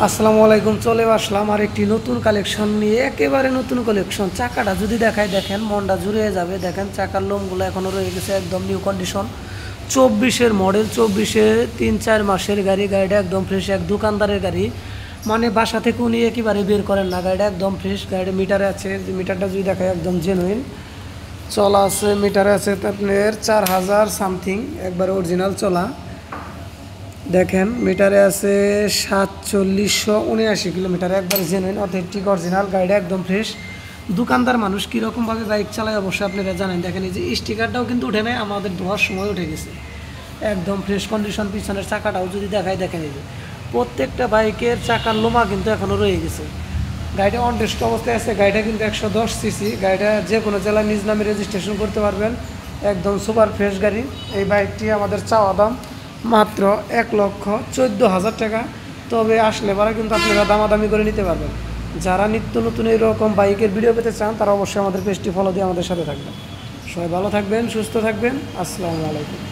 আসসালামু আলাইকুম। চলে আসলাম আর একটি নতুন কালেকশন নিয়ে, একেবারে নতুন কালেকশন। চাকাটা যদি দেখায় দেখেন মনটা জুড়ে যাবে। দেখেন চাকার লোমগুলো এখনও রয়ে গেছে একদম নিউ কন্ডিশন। 24-এর মডেল, 24-এর 3-4 মাসের গাড়ি। গাড়িটা একদম ফ্রেশ, এক দোকানদারের গাড়ি, মানে বাসা থেকে উনি একেবারে বের করেন না। গাড়িটা একদম ফ্রেশ। গাড়ির মিটারে আছে, মিটারটা যদি দেখায় একদম জেনুইন চলা আছে। মিটারে আছে আপনার 4000 সামথিং, একবারে অরিজিনাল চলা। দেখেন মিটারে আছে 4779 কিলোমিটার, একবারে জেনুইন অথেন্টিক অরিজিনাল। গাড়িটা একদম ফ্রেশ। দোকানদার মানুষ কীরকমভাবে বাইক চালায় অবশ্যই আপনারা জানেন। দেখেন এই যে স্টিকারটাও কিন্তু উঠে নেয়, আমাদের ধোয়ার সময় উঠে গেছে। একদম ফ্রেশ কন্ডিশন। পিছনের চাকাটাও যদি দেখায় দেখেন, এই যে প্রত্যেকটা বাইকের চাকার লোমা কিন্তু এখনও রয়ে গেছে। গাড়িটা অন টেস্ট অবস্থায় আছে। গাড়িটা কিন্তু 110 সিসি। গাড়িটা যে কোনো জেলায় নিজ নামে রেজিস্ট্রেশন করতে পারবেন। একদম সুপার ফ্রেশ গাড়ি। এই বাইকটি আমাদের চাওয়া দাম মাত্র 1,14,000 টাকা। তবে আসলে পরে কিন্তু আপনারা দামাদামি করে নিতে পারবেন। যারা নিত্য নতুন এইরকম বাইকের ভিডিও পেতে চান তারা অবশ্যই আমাদের পেজটি ফলো দিয়ে আমাদের সাথে থাকবেন। সবাই ভালো থাকবেন, সুস্থ থাকবেন। আসসালামু আলাইকুম।